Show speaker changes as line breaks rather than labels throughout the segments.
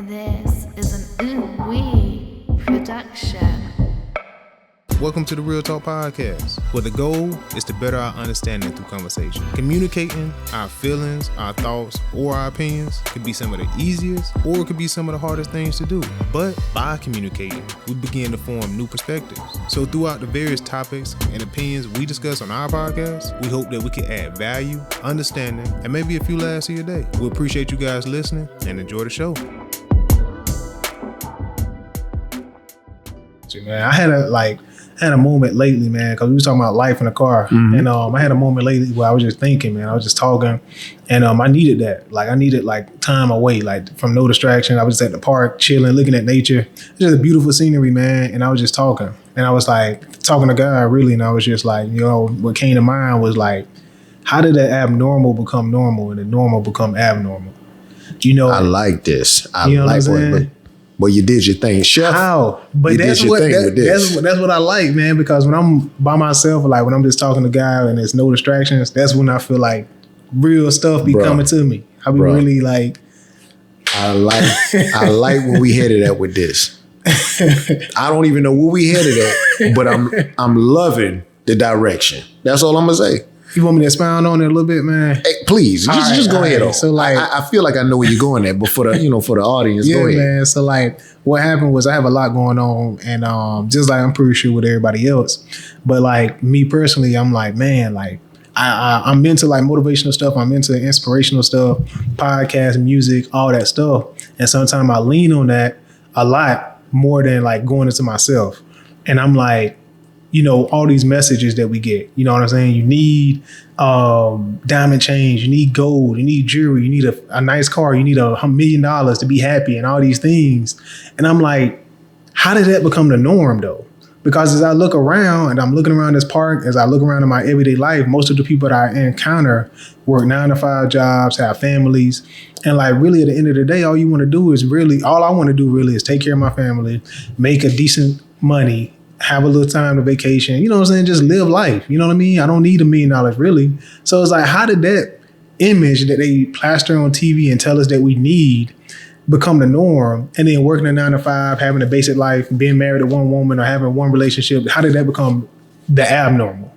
This is an ooh-wee production.
Welcome to the Real Talk Podcast, where the goal is to better our understanding through conversation. Communicating our feelings, our thoughts, or our opinions could be some of the easiest, or it could be some of the hardest things to do. But by communicating, we begin to form new perspectives. So throughout the various topics and opinions we discuss on our podcast, we hope that we can add value, understanding, and maybe a few laughs to your day. We appreciate you guys listening and enjoy the show.
Man, I had a moment lately, man, because we was talking about life in the car. And I had a moment lately where I was just thinking, man, I was just talking, and I needed that. Like, I needed time away, from no distraction. I was just at the park, chilling, looking at nature. It's just a beautiful scenery, man. And I was just talking. And I was talking to God, really, and I was just what came to mind was how did the abnormal become normal and the normal become abnormal?
I like this. I
you know
like
what I'm saying?
But you did your thing, Chef.
How? But that's what I like, man. Because when I'm by myself, when I'm just talking to God and there's no distractions, that's when I feel like real stuff be coming to me. I be really
I like where we headed at with this. I don't even know where we headed at, but I'm loving the direction. That's all I'm gonna say.
You want me to expound on it a little bit, man?
Hey, please, just go ahead.
So
I feel like I know where you're going at, but for the audience, go ahead.
Man. So what happened was I have a lot going on, and just I'm pretty sure with everybody else, but me personally, I'm I'm into motivational stuff. I'm into inspirational stuff, podcasts, music, all that stuff, and sometimes I lean on that a lot more than going into myself, and I'm all these messages that we get, you know what I'm saying? You need diamond chains, you need gold, you need jewelry, you need a nice car, you need $1 million to be happy and all these things. And I'm how did that become the norm though? Because as I look around and I'm looking around this park, as I look around in my everyday life, most of the people that I encounter work 9-to-5 jobs, have families. And really at the end of the day, all I want to do is take care of my family, make a decent money, have a little time to vacation, you know what I'm saying? Just live life, you know what I mean? I don't need $1 million really. So it's how did that image that they plaster on TV and tell us that we need become the norm? And then working a 9-to-5, having a basic life, being married to one woman or having one relationship, how did that become the abnormal?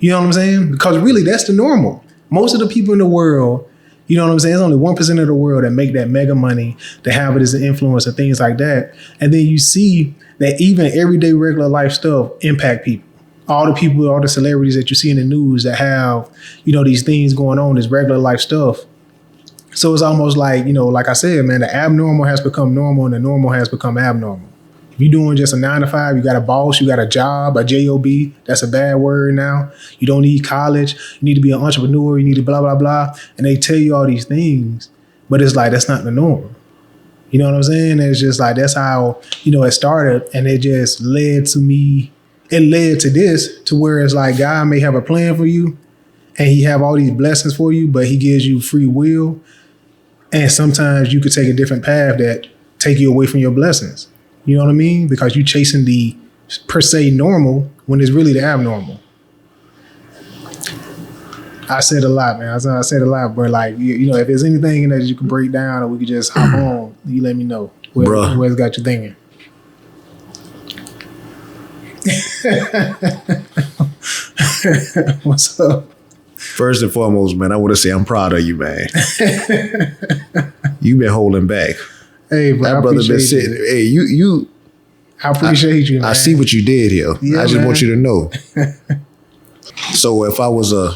You know what I'm saying? Because really that's the normal. Most of the people in the world, you know what I'm saying? It's only 1% of the world that make that mega money, that have it as an influence and things like that. And then you see that even everyday regular life stuff impact people. All the people, all the celebrities that you see in the news that have, these things going on, this regular life stuff. So it's almost like I said, man, the abnormal has become normal and the normal has become abnormal. If you're doing just a 9-to-5, you got a boss, you got a job, a job, that's a bad word now. You don't need college. You need to be an entrepreneur. You need to blah, blah, blah. And they tell you all these things, but it's that's not the norm. You know what I'm saying? It's just that's how, it started. And it just led to me. It led to this, to where it's God may have a plan for you and he have all these blessings for you, but he gives you free will. And sometimes you could take a different path that take you away from your blessings. You know what I mean? Because you're chasing the per se normal when it's really the abnormal. I said a lot, man. I said a lot, but if there's anything that you can break down or we could just hop on, you let me know. Where's got you thinking? What's up?
First and foremost, man, I want to say I'm proud of you, man. You've been holding back.
Hey, bro,
that brother been sitting. Hey, you.
I appreciate you, man.
I see what you did here.
Yeah,
I just want you to know. So if I was a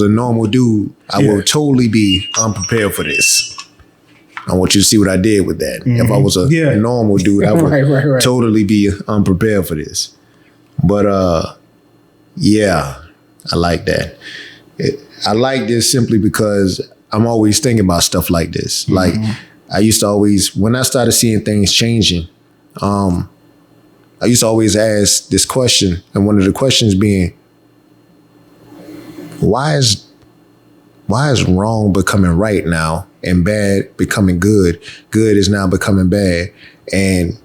normal dude, I would totally be unprepared for this. I want you to see what I did with that. Mm-hmm. If I was a normal dude, I would totally be unprepared for this. But I like that. I like this simply because I'm always thinking about stuff like this. Mm-hmm. I used to always, when I started seeing things changing, I used to always ask this question, and one of the questions being, why is wrong becoming right now and bad becoming good? Good is now becoming bad and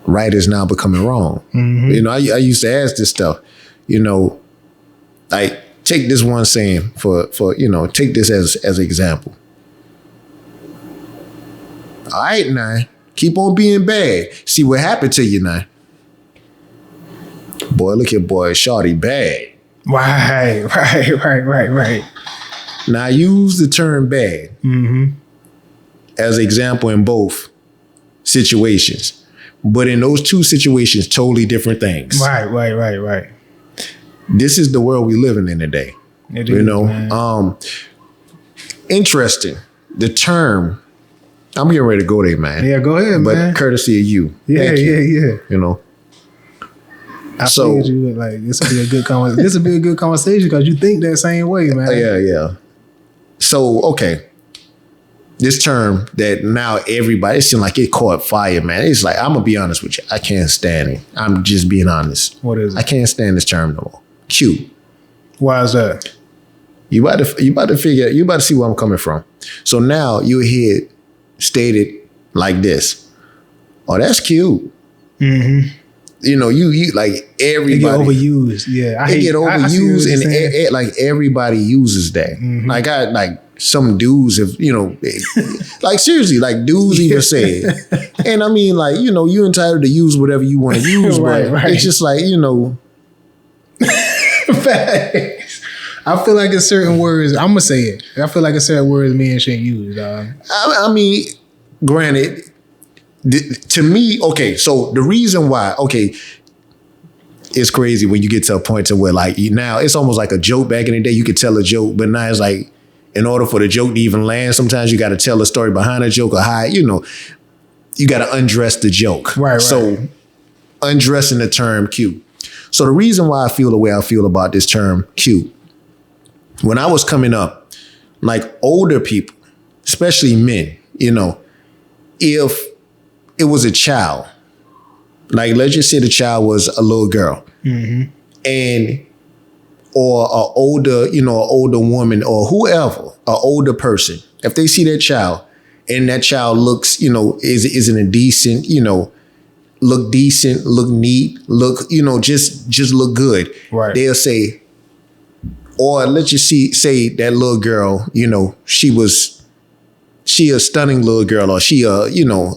right is now becoming wrong. Mm-hmm. I used to ask this stuff, take this one saying for take this as an example. All right, now. Keep on being bad. See what happened to you now. Boy, look at boy, shawty bad.
Right.
Now, I use the term bad as an example in both situations. But in those two situations, totally different things.
Right.
This is the world we living in today.
It is, man.
Interesting. The term, I'm getting ready to go there, man.
Yeah, go ahead,
but
man.
But courtesy of you.
Yeah.
You know.
I figured you like this will be a good conversation. This will be a good conversation because you think that same way, man.
Yeah. So, okay. This term that now everybody, it seems like it caught fire, man. It's like, I'm gonna be honest with you. I can't stand it. I'm just being honest.
What is it?
I can't stand this term no more. Cute.
Why is that?
You about to see where I'm coming from. So now you hear it stated like this. Oh, that's cute. Mm-hmm. You know, you like everybody.
They get overused. Yeah.
They get overused and like everybody uses that. Mm-hmm. Like some dudes have, you know, like seriously, like dudes even say it. And I mean, like, you know, you're entitled to use whatever you want to use, but it's just like, you know.
Facts. I feel like it's certain words. I'm gonna say it. I feel like it's certain words men shouldn't use, dog.
I mean, granted, to me, okay. So the reason why, okay, it's crazy when you get to a point to where like now it's almost like a joke. Back in the day, you could tell a joke, but now it's like in order for the joke to even land, sometimes you got to tell a story behind a joke or how, you know, you got to undress the joke.
Right.
So undressing the term cute. So the reason why I feel the way I feel about this term cute, when I was coming up, like older people, especially men, you know, if it was a child, like let's just say the child was a little girl, and or an older woman or whoever, an older person, if they see that child and that child looks, you know, isn't a decent, you know, look decent, look neat, look, you know, just look good.
Right.
They'll say, or let's just say that little girl, you know, she a stunning little girl, or she you know,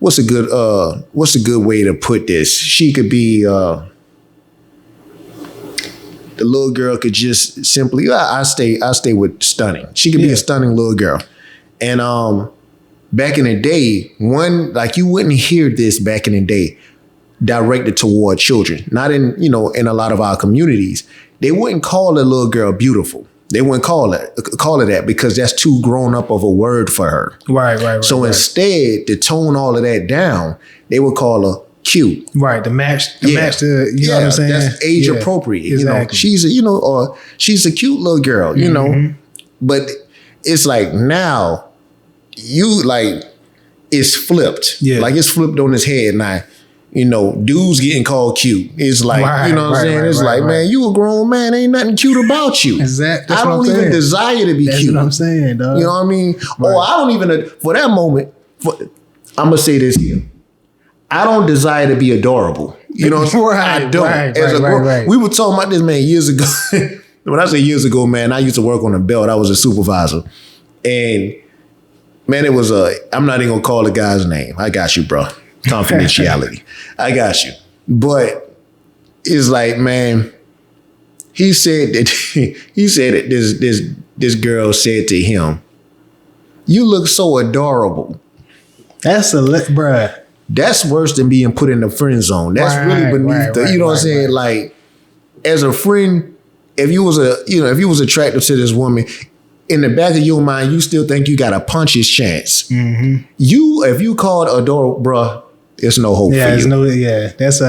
what's a good way to put this? She could be the little girl could just simply I stay with stunning. She could be a stunning little girl. And back in the day, like you wouldn't hear this back in the day directed toward children. Not in, you know, in a lot of our communities. They wouldn't call a little girl beautiful. They wouldn't call it that because that's too grown up of a word for her. Right. So instead, to tone all of that down, they would call her cute. Right.
To match the, you know what I'm saying?
That's age appropriate.
Exactly.
You know, she's a cute little girl, you know, but it's like now you like it's flipped. Yeah. Like it's flipped on his head now. You know, dudes getting called cute. It's like, you know what I'm saying? It's like, man, you a grown man. Ain't nothing cute about you.
Exactly.
I don't even desire to be cute.
That's what I'm saying, dog.
You know what I mean? Right. Or I don't even, for that moment, I'm going to say this here. I don't desire to be adorable. You know what I'm saying? I don't. We were talking about this, man, years ago. When I say years ago, man, I used to work on a belt. I was a supervisor. And, man, it was I'm not even going to call the guy's name. I got you, bro. Confidentiality. I got you. But it's like, man, he said that this girl said to him, "You look so adorable."
That's bruh.
That's worse than being put in the friend zone. That's really beneath you know what I'm saying? Like, as a friend, if you was attractive to this woman, in the back of your mind, you still think you got a puncher's chance. Mm-hmm. If you called adorable, bruh, there's no hope for you.
That's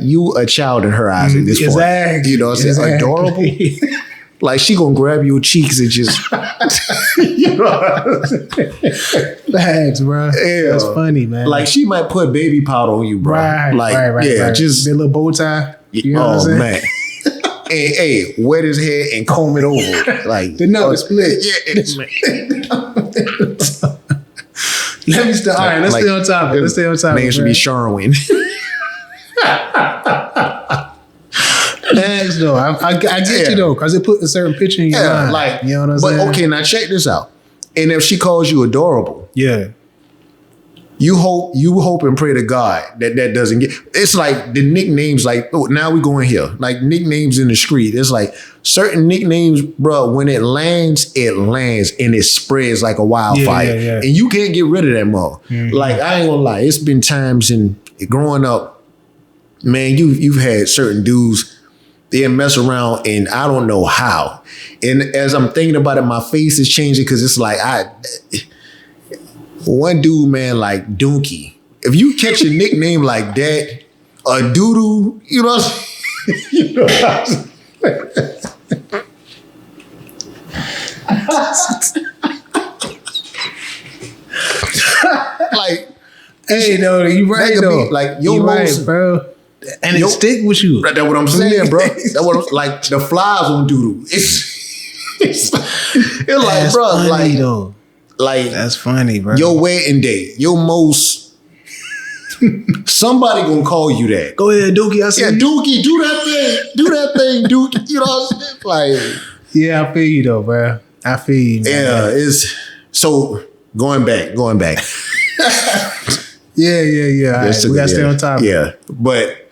you a child in her eyes at this point.
Exactly.
You know what I'm saying? Adorable. Like she gonna grab your cheeks and just you know what I'm saying?
Thanks, bro. Yeah. That's funny, man.
Like she might put baby powder on you, bro. Right. Just
that little bow tie. You know what I'm saying?
Man. Hey, wet his hair and comb it over. Like
the nut split. Let me start. All right, let's stay on topic.
Name should be Sharwin.
Thanks, though. I get you though, because it put a certain picture in your mind.
Like,
you know what I'm saying?
But okay, now check this out. And if she calls you adorable, You hope and pray to God that doesn't get. It's like the nicknames. Like, oh, now we going here. Like nicknames in the street. It's like certain nicknames, bro. When it lands, and it spreads like a wildfire,
Yeah.
and you can't get rid of that mother. Like, I ain't gonna lie. It's been times in growing up, man. You've had certain dudes. They'll mess around, and I don't know how. And as I'm thinking about it, my face is changing because it's like one dude, man, like Donkey. If you catch a nickname like that, a doodoo, you know what I'm saying? You know what I'm saying? Like,
Hey, though, you right though.
Like your
right, bro. And it stick with you.
That's what I'm saying, bro. That's what I'm like. The flies on doodoo. It's like, bro,
funny,
like
though.
Like,
That's funny, bro.
your wedding day, your most. Somebody gonna call you that.
Go ahead, Dookie. I see.
Yeah, Dookie, do that thing, Dookie. You know what I'm saying? Like,
yeah, I feel you though, bro. I feel you. Man.
yeah, it's so going back.
Yeah. All right, we gotta stay on top.
Yeah, but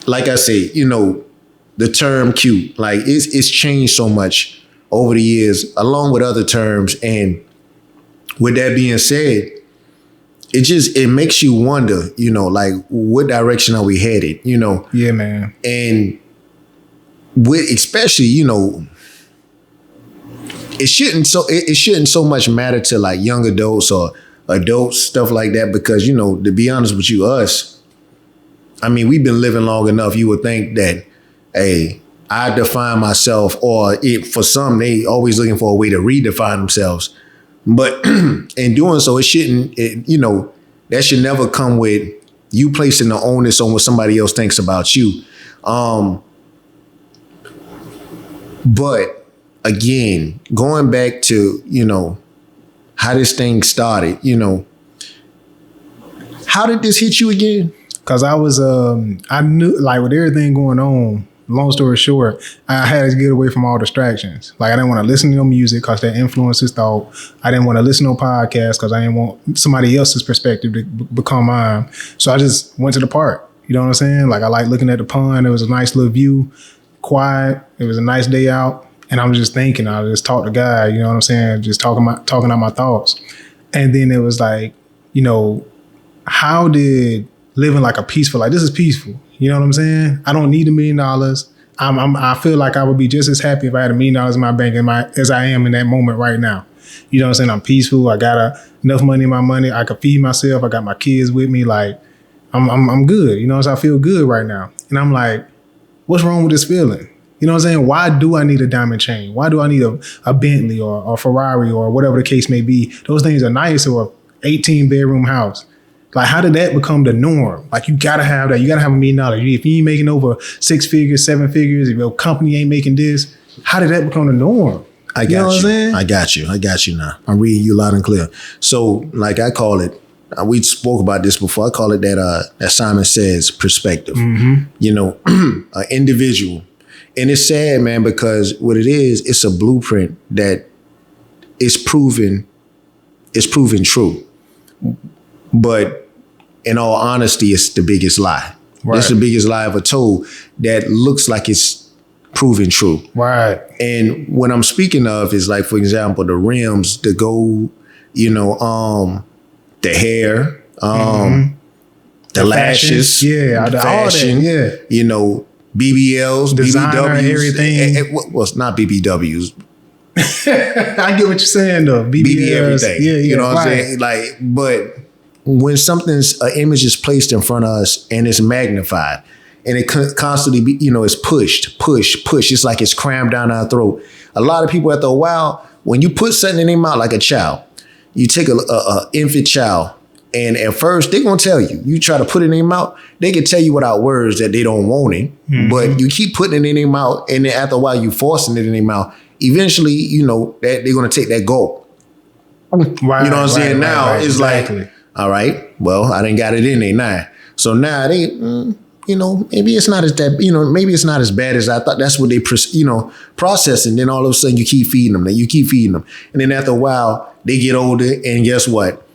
like I say, you know, the term cute, like it's changed so much over the years, along with other terms. And with that being said, it makes you wonder, you know, like what direction are we headed, you know?
Yeah, man.
And with especially, you know, it shouldn't so much matter to like young adults or adults, stuff like that, because, you know, to be honest with you, us, I mean, we've been living long enough. You would think that, hey, I define myself, or for some, they always looking for a way to redefine themselves. But in doing so, you know, that should never come with you placing the onus on what somebody else thinks about you. But again, going back to, you know, how this thing started, you know, how did this hit you again?
Cause I was, I knew, like, with everything going on, long story short, I had to get away from all distractions. Like, I didn't want to listen to no music because that influences thought. I didn't want to listen to no podcast because I didn't want somebody else's perspective to become mine. So I just went to the park. You know what I'm saying? Like, I like looking at the pond. It was a nice little view, quiet. It was a nice day out. And I was just thinking, I just talked to God, you know what I'm saying? Just talking out my thoughts. And then it was like, you know, how did living like a peaceful, like, this is peaceful. You know what I'm saying? I don't need $1 million. I feel like I would be just as happy if I had $1 million in my bank as I am in that moment right now. You know what I'm saying? I'm peaceful. I got enough money in my money. I can feed myself. I got my kids with me. Like, I'm good. You know what I'm saying? I feel good right now. And I'm like, what's wrong with this feeling? You know what I'm saying? Why do I need a diamond chain? Why do I need a Bentley or a Ferrari or whatever the case may be? Those things are nice, or 18-bedroom house. Like, how did that become the norm? Like, you gotta have that. You gotta have $1 million. If you ain't making over 6 figures, 7 figures, if your company ain't making this, how did that become the norm?
I got you now. I'm reading you loud and clear. So, like I call it, we spoke about this before. I call it that Simon Says perspective. Mm-hmm. You know, an individual. And it's sad, man, because what it is, it's a blueprint that is proven true. But in all honesty, it's the biggest lie. Right. It's the biggest lie ever told that looks like it's proven true. Right. And what I'm speaking of is, like, for example, the rims, the gold, you know, the hair, the lashes, the fashion, all that, you know, BBLs,
designer,
BBWs,
everything.
Well, it's not BBWs.
I get what you're saying, though.
BB everything. Yeah, you know what I'm saying? Like, but when an image is placed in front of us and it's magnified and it constantly it's pushed. It's like it's crammed down our throat. A lot of people, after a while, when you put something in their mouth, like a child, you take a infant child, and at first they're gonna tell you. You try to put it in their mouth, they can tell you without words that they don't want it, but you keep putting it in their mouth, and then after a while you forcing it in their mouth. Eventually, you know that they're gonna take that gulp. Right, you know what I'm saying? Now it's exactly. Like, all right, well, I done got it in there now. So now they, maybe it's not as that, maybe it's not as bad as I thought. That's what they, process. And then all of a sudden you keep feeding them. And then after a while, they get older, and guess what?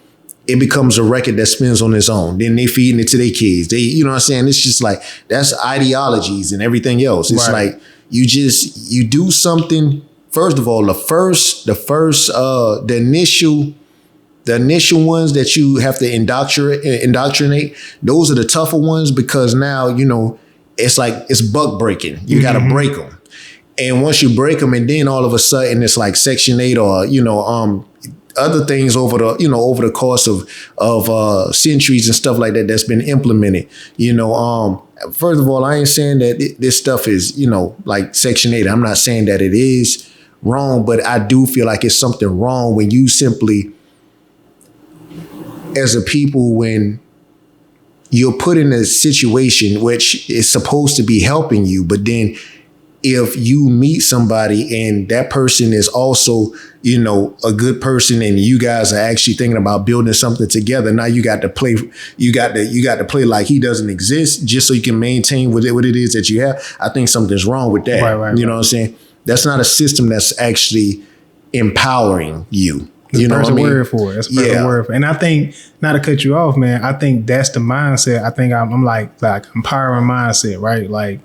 it becomes a record that spins on its own. Then they feeding it to their kids. They, you know what I'm saying? It's just like, that's ideologies and everything else. It's
Right.
like, you do something. First of all, the initial ones that you have to indoctrinate, those are the tougher ones, because now, you know, it's like, it's buck breaking. You got to break them. And once you break them, and then all of a sudden it's like Section 8 or, you know, other things over the course of centuries and stuff like that that's been implemented. You know, first of all, I ain't saying that this stuff is, you know, like Section 8. I'm not saying that it is wrong, but I do feel like it's something wrong when you simply, as a people, when you're put in a situation which is supposed to be helping you, but then if you meet somebody and that person is also, you know, a good person, and you guys are actually thinking about building something together, now you got to play like he doesn't exist just so you can maintain what it is that you have. I think something's wrong with that.
Right.
You know what I'm saying? That's not a system that's actually empowering you. You know what I mean?
Word for it. That's a perfect word for it. And I think, not to cut you off, man, I think that's the mindset. I think I'm like empowering mindset, right? Like,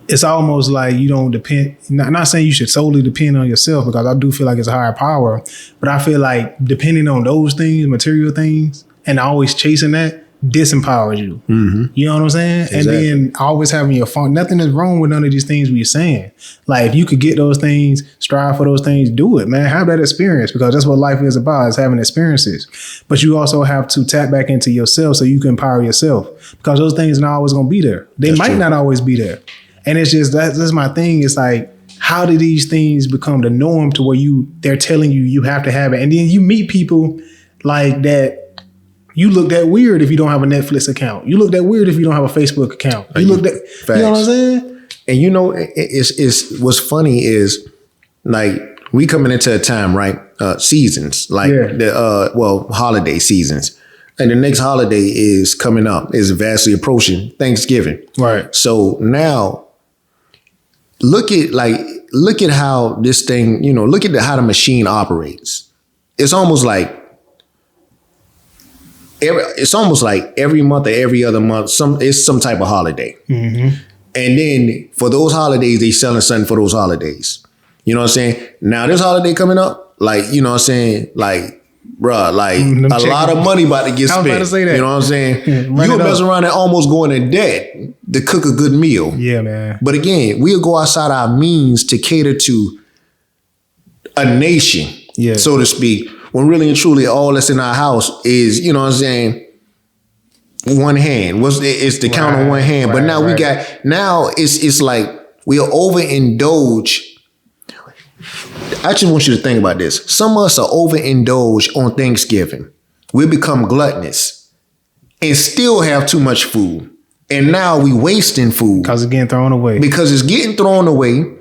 it's almost like you don't depend, not saying you should solely depend on yourself, because I do feel like it's a higher power, but I feel like depending on those things, material things, and always chasing that, disempowers you. Mm-hmm. You know what I'm saying?
Exactly.
And then always having your phone, nothing is wrong with none of these things we're saying. Like, if you could get those things, strive for those things, do it, man. Have that experience, because that's what life is about, is having experiences. But you also have to tap back into yourself so you can empower yourself, because those things are not always going to be there. They might not always be there. And it's just, that's my thing. It's like, how do these things become the norm to where they're telling you have to have it? And then you meet people like that. You look that weird if you don't have a Netflix account. You look that weird if you don't have a Facebook account. You look that,
Facts.
you know what I'm saying?
And you know, it's what's funny is, like, we coming into a time, right? Seasons, like holiday seasons. And the next holiday is coming up, is vastly approaching, Thanksgiving.
Right.
So now look at how this thing, you know, look at how the machine operates. It's almost like every month or every other month, it's some type of holiday. Mm-hmm. And then for those holidays, they selling something for those holidays. You know what I'm saying? Now this holiday coming up, like, you know what I'm saying? Like, bruh, like a lot of money about to get spent.
About to say that.
You know what I'm saying? You'll mess around and almost go into debt to cook a good meal.
Yeah, man.
But again, we'll go outside our means to cater to a nation, so to speak, when really and truly all that's in our house is, you know what I'm saying, one hand. It's the count on one hand. But now it's like we'll overindulge. I just want you to think about this. Some of us are overindulged on Thanksgiving. We become gluttonous and still have too much food. And now we wasting food.
Because it's getting thrown away.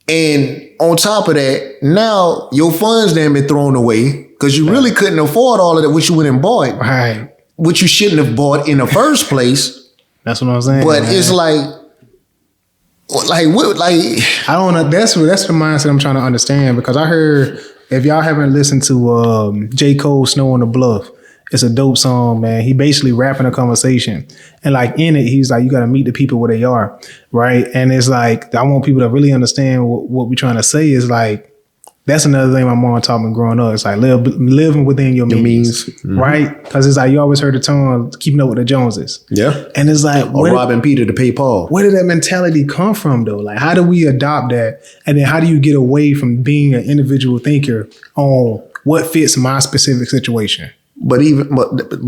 And on top of that, now your funds done been thrown away because you really couldn't afford all of that, which you went and bought.
Right.
Which you shouldn't have bought in the first place.
That's what I'm saying.
But man, it's like what? Like,
I don't know. That's the mindset I'm trying to understand, because I heard, if y'all haven't listened to J. Cole, Snow on the Bluff, it's a dope song, man. He basically rapping a conversation, and like in it, he's like, you got to meet the people where they are, right? And it's like, I want people to really understand what we're trying to say is like, that's another thing my mom taught me growing up. It's like living within your means. Mm-hmm. Right? Because it's like, you always heard the term keeping up with the Joneses.
Yeah.
And it's like,
or robbing Peter to pay Paul.
Where did that mentality come from, though? Like, how do we adopt that? And then how do you get away from being an individual thinker on what fits my specific situation?
But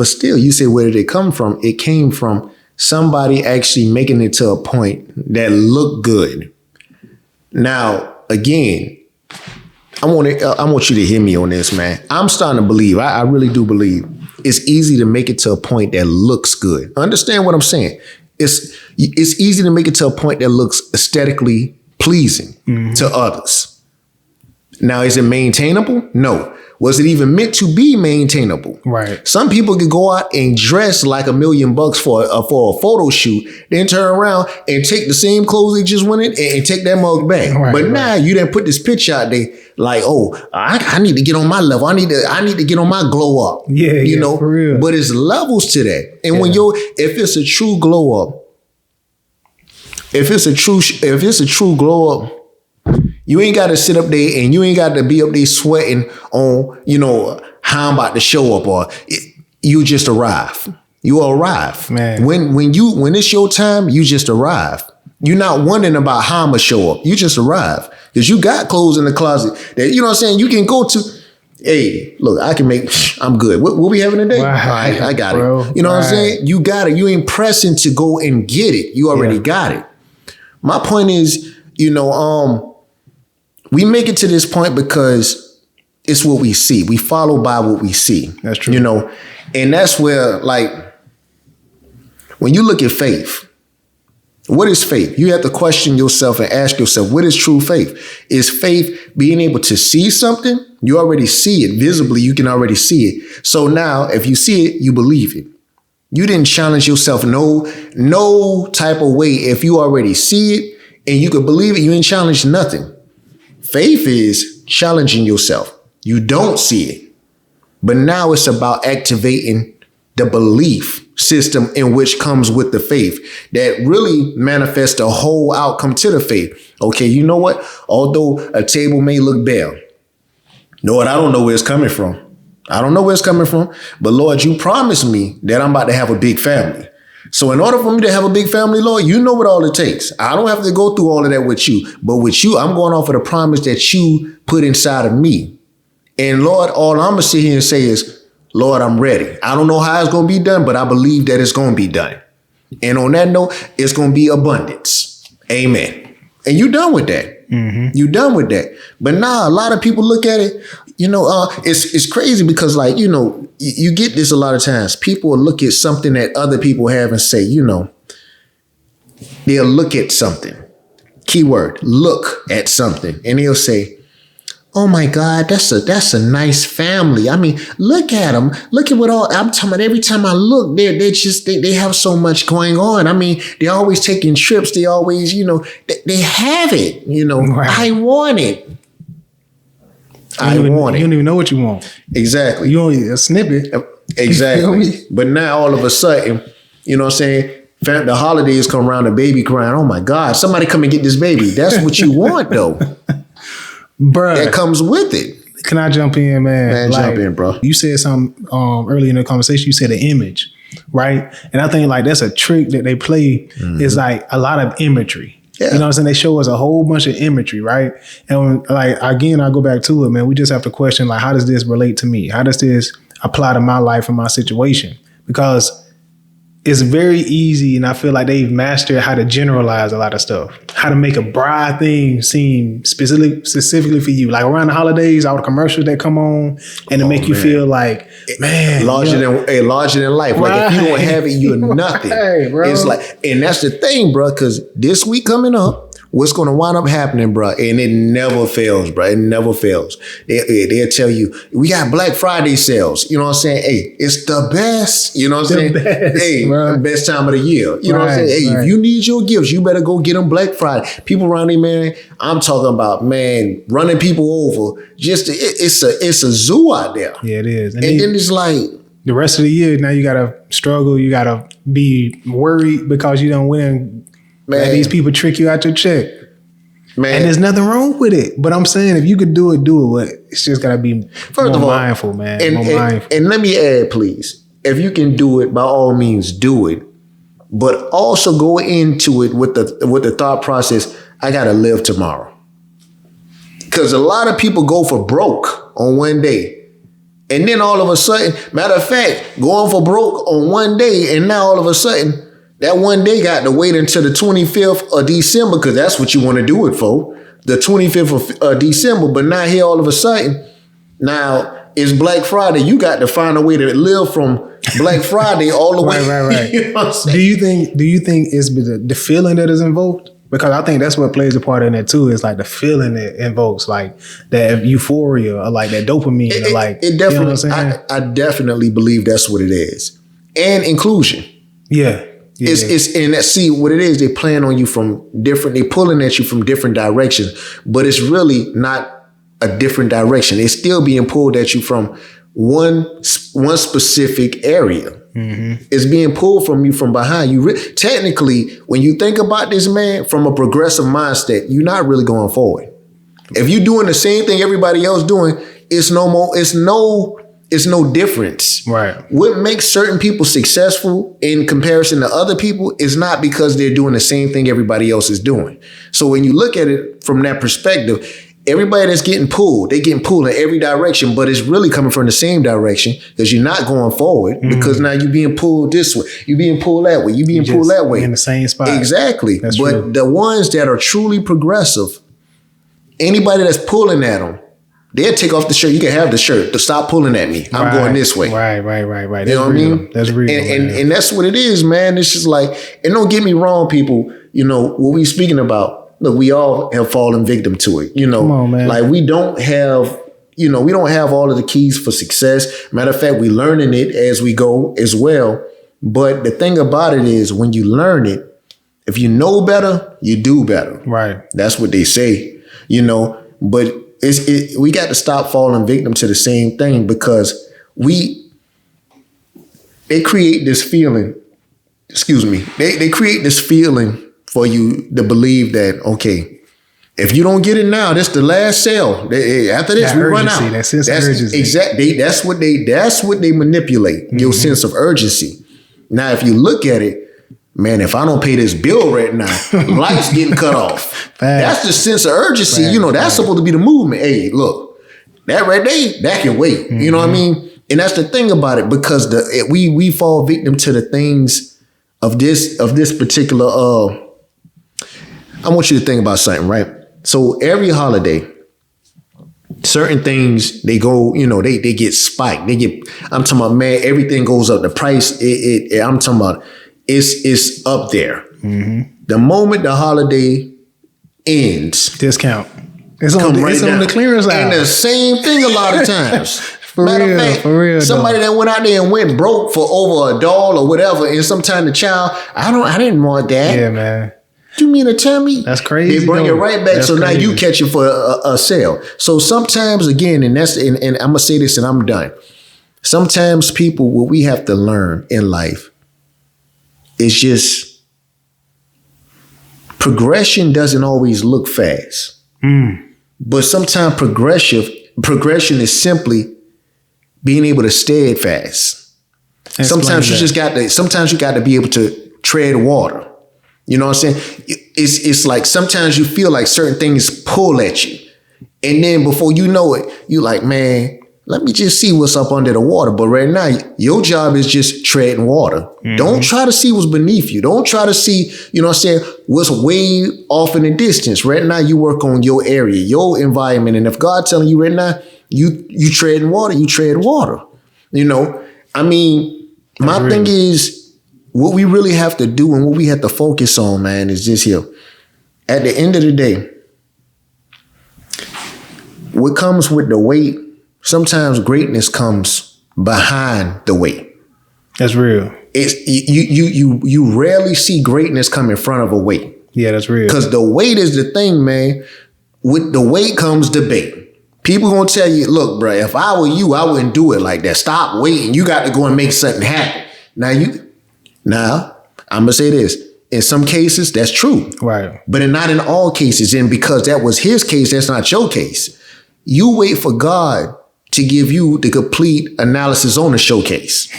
still, you say, where did it come from? It came from somebody actually making it to a point that looked good. Now, again, I want you to hear me on this, man. I'm starting to believe, I really do believe, it's easy to make it to a point that looks good. Understand what I'm saying? It's easy to make it to a point that looks aesthetically pleasing to others. Now, is it maintainable? No. Was it even meant to be maintainable?
Right.
Some people could go out and dress like $1 million for a photo shoot, then turn around and take the same clothes they just went in and take that mug back.
Right,
but now you didn't put this picture out there like, oh, I need to get on my level. I need to get on my glow up.
Yeah,
you know.
For real.
But it's levels to that, and when if it's a true glow up, if it's a true glow up. You ain't got to sit up there and you ain't got to be up there sweating on, how I'm about to show up, or you just arrive. You arrive.
Man.
When it's your time, you just arrive. You're not wondering about how I'm gonna show up. You just arrive. Because you got clothes in the closet that, you know what I'm saying, you can go to. Hey, look, I'm good. What we having today?
Right,
I got
bro.
it. You know what I'm saying? You got it. You ain't pressing to go and get it. You already got it. My point is, we make it to this point because it's what we see. We follow by what we see.
That's true.
And that's where, like, when you look at faith, what is faith? You have to question yourself and ask yourself, what is true faith? Is faith being able to see something? You already see it visibly. You can already see it. So now, if you see it, you believe it. You didn't challenge yourself no type of way. If you already see it and you could believe it, you ain't challenged nothing. Faith is challenging yourself. You don't see it. But now it's about activating the belief system in which comes with the faith that really manifests the whole outcome to the faith. Okay, you know what? Although a table may look bare, Lord, I don't know where it's coming from. But Lord, you promised me that I'm about to have a big family. So in order for me to have a big family, Lord, you know what all it takes. I don't have to go through all of that with you. But with you, I'm going off of the promise that you put inside of me. And Lord, all I'm going to sit here and say is, Lord, I'm ready. I don't know how it's going to be done, but I believe that it's going to be done. And on that note, it's going to be abundance. Amen. And you done with that. Mm-hmm. You done with that. But now a lot of people look at it, it's crazy because, like, you get this a lot of times. People will look at something that other people have and say, they'll look at something. Keyword, look at something. And they'll say, oh my God, that's a nice family. I mean, look at them. Look at what I'm talking about. Every time I look, they have so much going on. I mean, they're always taking trips. They always, they have it. Right. I want it. You don't
even know what you want.
Exactly.
You only a snippet.
Exactly. But now all of a sudden, you know what I'm saying? The holidays come around, the baby crying. Oh my God, somebody come and get this baby. That's what you want, though.
Bruh.
That comes with it.
Can I jump in, man?
Man, jump in, bro.
You said something earlier in the conversation. You said an image, right? And I think, like, that's a trick that they play. Mm-hmm. Is like a lot of imagery. Yeah. You know what I'm saying? They show us a whole bunch of imagery, right? And like, again, I go back to it, man. We just have to question, like, how does this relate to me? How does this apply to my life and my situation? Because it's very easy, and I feel like they've mastered how to generalize a lot of stuff, how to make a broad thing seem specifically for you. Like around the holidays, all the commercials that come on, and to make you feel like, man,
larger than life. Right. Like if you don't have it, you're nothing. Right, bro. It's like, and that's the thing, bro. Because this week coming up, what's going to wind up happening, bro? And it never fails, bro. It never fails. They'll tell you, we got Black Friday sales. You know what I'm saying? Hey, it's the best. You know what I'm saying?
Best,
hey, bro. Best time of the year. You know what I'm saying? Hey, if you need your gifts, you better go get them Black Friday. People around here, man, I'm talking about, man, running people over. Just it's a zoo out there.
Yeah, it is.
And then it's like,
the rest of the year, now you got to struggle. You got to be worried because you don't win. Man, these people trick you out your check. Man. And there's nothing wrong with it. But I'm saying, if you could do it, but it's just got to be more mindful, man.
And let me add, please, if you can do it, by all means, do it. But also go into it with the thought process, I got to live tomorrow. Because a lot of people go for broke on one day. And then all of a sudden, matter of fact, going for broke on one day, and now all of a sudden, that one day got to wait until the 25th of December, because that's what you want to do it for, the 25th of December. But now here all of a sudden, now it's Black Friday. You got to find a way to live from Black Friday all the way.
Right.
You know what I'm saying?
Do you think it's the feeling that is involved? Because I think that's what plays a part in it too. Is like the feeling it invokes, like that euphoria or like that dopamine.
It definitely.
You know what I'm saying?
I definitely believe that's what it is, and inclusion.
Yeah.
It's and that, see what it is. They playing on you from different. They pulling at you from different directions, but it's really not a different direction. It's still being pulled at you from one specific area. Mm-hmm. It's being pulled from you from behind you. Technically, when you think about this, man, from a progressive mindset, you're not really going forward. If you're doing the same thing everybody else doing, it's no more. It's no difference.
Right.
What makes certain people successful in comparison to other people is not because they're doing the same thing everybody else is doing. So when you look at it from that perspective, everybody that's getting pulled, they're getting pulled in every direction, but it's really coming from the same direction because you're not going forward because now you're being pulled this way, you're being pulled that way, you're being pulled that way.
In the same spot.
Exactly.
That's
but
true.
the ones that are truly progressive, anybody that's pulling at them, they'll take off the shirt. You can have the shirt to stop pulling at me. I'm going this way.
Right.
You know what I mean?
That's real.
And that's what it is, man. It's just like, and don't get me wrong, people, you know, what we speaking about, look, we all have fallen victim to it. You know,
come on, man.
Like we don't have all of the keys for success. Matter of fact, we learning it as we go as well. But the thing about it is when you learn it, if you know better, you do better.
Right.
That's what they say, you know, but we got to stop falling victim to the same thing because they create this feeling, they create this feeling for you to believe that, okay, if you don't get it now, this the last sale. After this,
that
we
urgency,
run out.
That sense of urgency.
Exactly. That's what they manipulate, your sense of urgency. Now, if you look at it, man, if I don't pay this bill right now, lights getting cut off. That's the sense of urgency. You know, that's supposed to be the movement. Hey, look, that right there, that can wait. You know what I mean? And that's the thing about it, because we fall victim to the things of this particular. I want you to think about something, right? So every holiday, certain things they go, you know, they get spiked. I'm talking about, man, everything goes up. The price, I'm talking about. It's up there. Mm-hmm. The moment the holiday ends,
discount. It's on the clearance aisle.
And the same thing a lot of times.
For real.
Somebody that went out there and went broke for over $1 or whatever, and sometime the child, I didn't want that.
Yeah, man.
You mean to tell me?
That's crazy.
They bring it right back. That's so crazy. Now you catch it for a sale. So sometimes, again, and I'm gonna say this and I'm done. Sometimes people, what we have to learn in life, it's just progression doesn't always look fast. But sometimes progression is simply being able to steadfast. Sometimes you got to be able to tread water. You know what I'm saying? It's like sometimes you feel like certain things pull at you. And then before you know it, you like, man, let me just see what's up under the water. But right now, your job is just treading water. Mm-hmm. Don't try to see what's beneath you. Don't try to see, you know what I'm saying, what's way off in the distance. Right now, you work on your area, your environment. And if God's telling you right now, you treading water, you tread water. You know, I mean, my thing is, what we really have to do and what we have to focus on, man, is this here. At the end of the day, what comes with the weight, sometimes greatness comes behind the weight.
That's real.
It's you rarely see greatness come in front of a weight.
Yeah, that's real.
Because the weight is the thing, man. With the weight comes debate. People gonna tell you, look, bro, if I were you, I wouldn't do it like that. Stop waiting. You got to go and make something happen. Now, I'm gonna say this. In some cases, that's true.
Right.
But not in all cases. And because that was his case, that's not your case. You wait for God to give you the complete analysis on the showcase.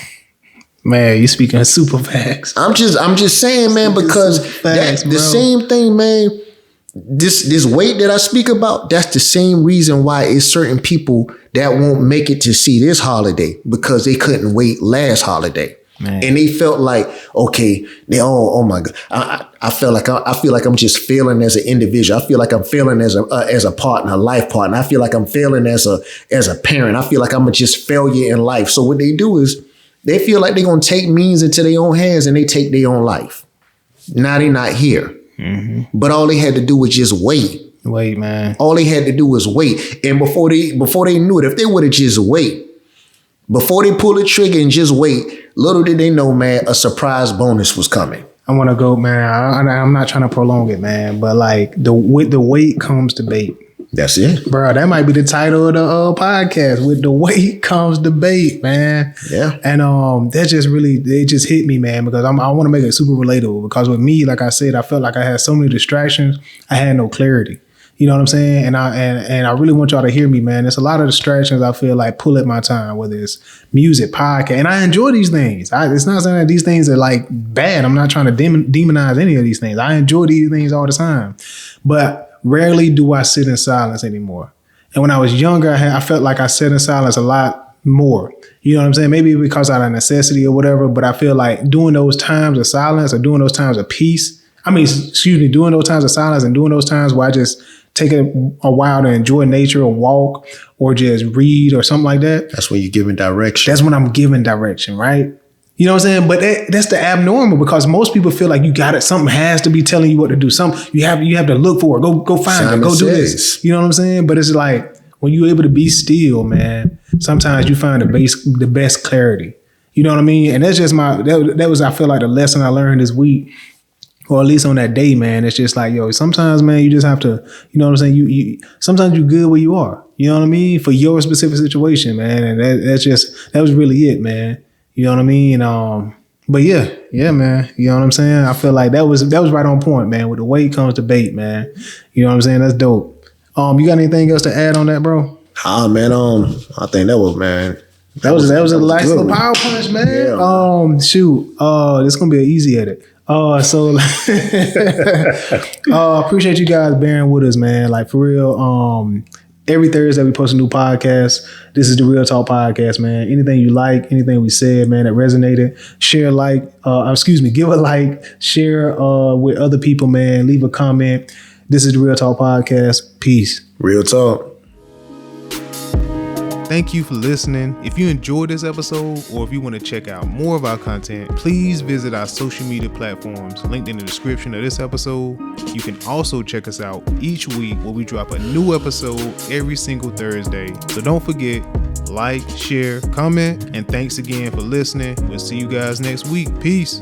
Man, you speaking super facts.
I'm just saying, man, because the same thing, man. This weight that I speak about, that's the same reason why it's certain people that won't make it to see this holiday because they couldn't wait last holiday. Man. And they felt like, okay, oh my God, I feel like I'm just failing as an individual. I feel like I'm failing as a partner, a life partner. I feel like I'm failing as a parent. I feel like I'm just failure in life. So what they do is they feel like they're gonna take means into their own hands and they take their own life. Now they're not here. But all they had to do was just wait.
Wait, man.
All they had to do was wait. And before they knew it, if they would have just wait, before they pull the trigger and just wait, little did they know, man, a surprise bonus was coming.
I want to go, man. I'm not trying to prolong it, man. But like with the weight comes the bait.
That's it.
Bro, that might be the title of the podcast. With the weight comes the bait, man.
Yeah.
And that just really, it just hit me, man, because I want to make it super relatable. Because with me, like I said, I felt like I had so many distractions. I had no clarity. You know what I'm saying? And I really want y'all to hear me, man. There's a lot of distractions I feel like pull at my time, whether it's music, podcast. And I enjoy these things. It's not saying that these things are like bad. I'm not trying to demonize any of these things. I enjoy these things all the time. But rarely do I sit in silence anymore. And when I was younger, I felt like I sat in silence a lot more. You know what I'm saying? Maybe because out of necessity or whatever, but I feel like doing those times of silence or doing those times of peace, doing those times of silence and doing those times where I just take a while to enjoy nature or walk or just read or something like that.
That's when you're giving direction.
That's when I'm giving direction, right? You know what I'm saying? But that's the abnormal, because most people feel like you got it. Something has to be telling you what to do. You have to look for it. Go find it. Go do this. You know what I'm saying? But it's like when you're able to be still, man, sometimes you find the best clarity. You know what I mean? And that's just that was, I feel like, the lesson I learned this week. Or at least on that day, man. It's just like, yo, sometimes, man, you just have to, you know what I'm saying? You sometimes you're good where you are. You know what I mean? For your specific situation, man. And that was really it, man. You know what I mean? But yeah, man. You know what I'm saying? I feel like that was right on point, man. With the weight comes the bait, man. You know what I'm saying? That's dope. You got anything else to add on that, bro?
Man. I think that was, man.
That was a nice little power punch, man. Yeah. This is gonna be an easy edit. Appreciate you guys bearing with us, man. Like, for real. Every Thursday we post a new podcast. This is the Real Talk Podcast, man. Anything you like, anything we said, man, that resonated, give a like, share with other people, man. Leave a comment. This is the Real Talk Podcast. Peace.
Real talk.
Thank you for listening. If you enjoyed this episode, or if you want to check out more of our content, please visit our social media platforms linked in the description of this episode. You can also check us out each week where we drop a new episode every single Thursday. So don't forget, like, share, comment, and thanks again for listening. We'll see you guys next week. Peace.